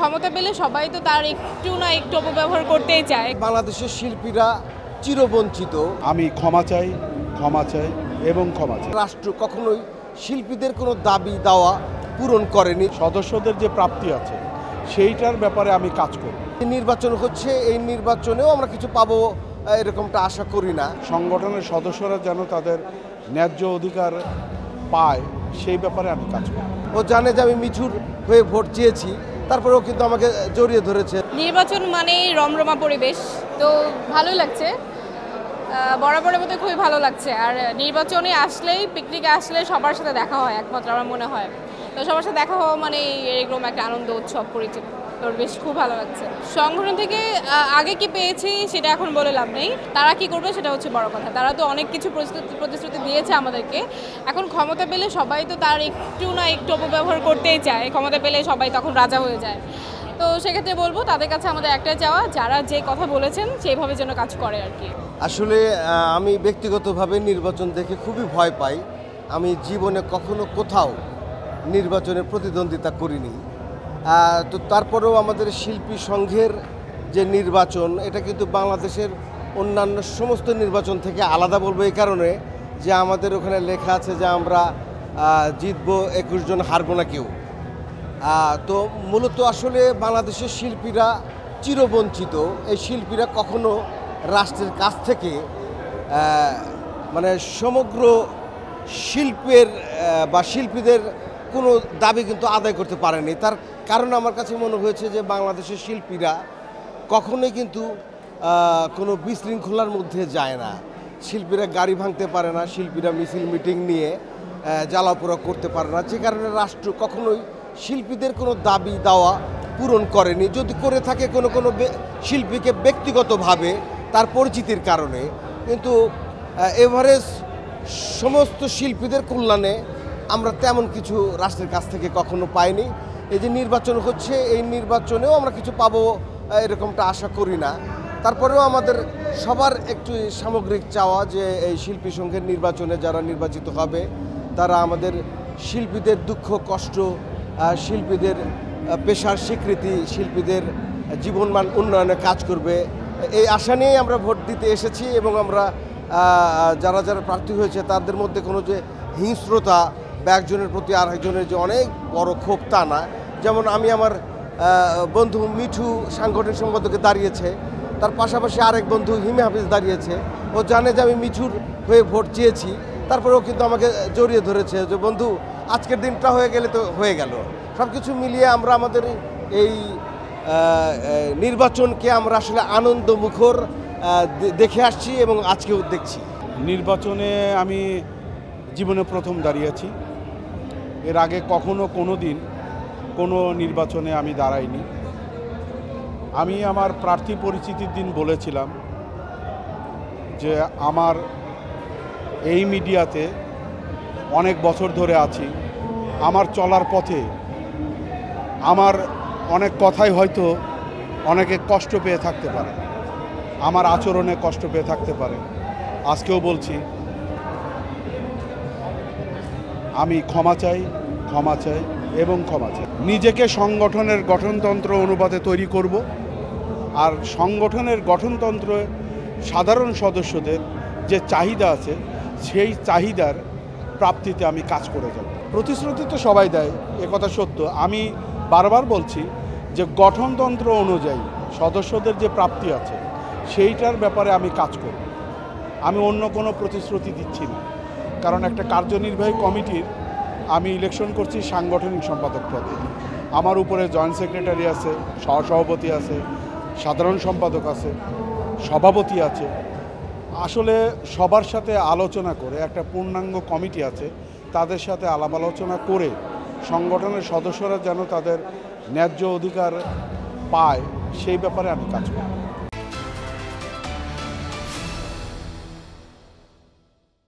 ক্ষমতা পেলে সবাই তো তার একটু না একটু অপব্যবহার করতেই চায়। বাংলাদেশের শিল্পীরা চিরবঞ্চিত। আমি ক্ষমা চাই এবং ক্ষমা চাই। রাষ্ট্র কখনোই শিল্পীদের কোনো দাবি দাওয়া পূরণ করেনি। সদস্যদের যে প্রাপ্তি আছে সেইটার ব্যাপারে আমি কাজ করব। নির্বাচন হচ্ছে, এই নির্বাচনেও আমরা কিছু পাবো এরকমটা আশা করি না। সংগঠনের সদস্যরা যেন তাদের ন্যায্য অধিকার পায় সেই ব্যাপারে আমি কাজ করব। ও জানে যে আমি মিঠুর হয়ে ভোট চেয়েছি, তারপরেও কিন্তু আমাকে জড়িয়ে ধরেছে। নির্বাচন মানেই রমরমা পরিবেশ, তো ভালোই লাগছে, বরাবরের মতো খুবই ভালো লাগছে। আর নির্বাচনে আসলেই, পিকনিকে আসলে সবার সাথে দেখা হয় একমাত্র, আমার মনে হয়। তো সবার সাথে দেখা হওয়া মানে এরকম একটা আনন্দ উৎসব পরিচিত, তোর বেশ খুব ভালো লাগছে। সংগঠন থেকে আগে কি পেয়েছি সেটা এখন বলে লাভ নেই, তারা কি করবে সেটা হচ্ছে বড় কথা। তারা তো অনেক কিছু প্রতিশ্রুতি দিয়েছে আমাদেরকে। এখন ক্ষমতা পেলে সবাই তো তার একটু না একটু অপব্যবহার করতেই চায়। ক্ষমতা পেলে সবাই তখন রাজা হয়ে যায়। তো সেক্ষেত্রে বলবো তাদের কাছে আমাদের একটাই চাওয়া, যারা যে কথা বলেছেন সেইভাবে যেন কাজ করে আর কি। আসলে আমি ব্যক্তিগতভাবে নির্বাচন দেখে খুবই ভয় পাই। আমি জীবনে কখনো কোথাও নির্বাচনে প্রতিদ্বন্দ্বিতা করিনি। তো তারপরেও আমাদের শিল্পী সংঘের যে নির্বাচন, এটা কিন্তু বাংলাদেশের অন্যান্য সমস্ত নির্বাচন থেকে আলাদা বলবো এই কারণে যে আমাদের ওখানে লেখা আছে যে আমরা জিতবো 21 জন, হারবো না কেউ। তো মূলত আসলে বাংলাদেশের শিল্পীরা চিরবঞ্চিত। এই শিল্পীরা কখনো রাষ্ট্রের কাছ থেকে মানে সমগ্র শিল্পের বা শিল্পীদের কোনো দাবি কিন্তু আদায় করতে পারেনি। তার কারণ আমার কাছে মনে হয়েছে যে বাংলাদেশের শিল্পীরা কখনোই কিন্তু কোনো বিশৃঙ্খলার মধ্যে যায় না। শিল্পীরা গাড়ি ভাঙতে পারে না, শিল্পীরা মিছিল মিটিং নিয়ে জ্বালাপোড়া করতে পারে না, যে কারণে রাষ্ট্র কখনোই শিল্পীদের কোনো দাবি দাওয়া পূরণ করেনি। যদি করে থাকে কোনো শিল্পীকে ব্যক্তিগতভাবে তার পরিচিতির কারণে, কিন্তু এভারেজ সমস্ত শিল্পীদের কল্যাণে আমরা তেমন কিছু রাষ্ট্রের কাছ থেকে কখনো পাইনি। এই যে নির্বাচন হচ্ছে, এই নির্বাচনেও আমরা কিছু পাবো এরকমটা আশা করি না। তারপরেও আমাদের সবার একটু সামগ্রিক চাওয়া যে এই শিল্পী সংঘের নির্বাচনে যারা নির্বাচিত হবে তারা আমাদের শিল্পীদের দুঃখ কষ্ট, শিল্পীদের পেশার স্বীকৃতি, শিল্পীদের জীবনমান উন্নয়নে কাজ করবে, এই আশা নিয়েই আমরা ভোট দিতে এসেছি। এবং আমরা যারা যারা প্রার্থী হয়েছে তাদের মধ্যে কোনো যে হিংস্রতা বা একজনের প্রতি আর একজনের যে অনেক বড় ক্ষোভ তা না। যেমন আমি আমার বন্ধু মিঠু সাংগঠনিক সম্পাদকে দাঁড়িয়েছে, তার পাশাপাশি আরেক বন্ধু হিমে হাফিজ দাঁড়িয়েছে। ও জানে যে আমি মিঠুর হয়ে ভোট চেয়েছি, তারপরেও কিন্তু আমাকে জড়িয়ে ধরেছে যে বন্ধু আজকের দিনটা হয়ে গেলে তো হয়ে গেল। সব কিছু মিলিয়ে আমরা আমাদের এই নির্বাচনকে আমরা আসলে আনন্দমুখর দেখে আসছি এবং আজকেও দেখছি। নির্বাচনে আমি জীবনে প্রথম দাঁড়িয়েছি। এর আগে কখনো কোনো দিন কোনো নির্বাচনে আমি দাঁড়াইনি। আমি আমার প্রার্থী পরিচিতির দিন বলেছিলাম যে আমার এই মিডিয়াতে অনেক বছর ধরে আছি, আমার চলার পথে আমার অনেক কথাই হয়তো অনেকে কষ্ট পেয়ে থাকতে পারে, আমার আচরণে কষ্ট পেয়ে থাকতে পারে। আজকেও বলছি আমি ক্ষমা চাই এবং ক্ষমা চাই। নিজেকে সংগঠনের গঠনতন্ত্র অনুপাতে তৈরি করব, আর সংগঠনের গঠনতন্ত্র সাধারণ সদস্যদের যে চাহিদা আছে সেই চাহিদার প্রাপ্তিতে আমি কাজ করে যাব। প্রতিশ্রুতি তো সবাই দেয়, একথা সত্য। আমি বারবার বলছি যে গঠনতন্ত্র অনুযায়ী সদস্যদের যে প্রাপ্তি আছে সেইটার ব্যাপারে আমি কাজ করব। আমি অন্য কোনো প্রতিশ্রুতি দিচ্ছি না, কারণ একটা কার্যনির্বাহী কমিটির আমি ইলেকশন করছি সাংগঠনিক সম্পাদক পদে। আমার উপরে জয়েন্ট সেক্রেটারি আছে, সহসভাপতি আছে, সাধারণ সম্পাদক আছে, সভাপতি আছে। আসলে সবার সাথে আলোচনা করে একটা পূর্ণাঙ্গ কমিটি আছে, তাদের সাথে আলাপ আলোচনা করে সংগঠনের সদস্যরা যেন তাদের ন্যায্য অধিকার পায় সেই ব্যাপারে আমি কাজ করব।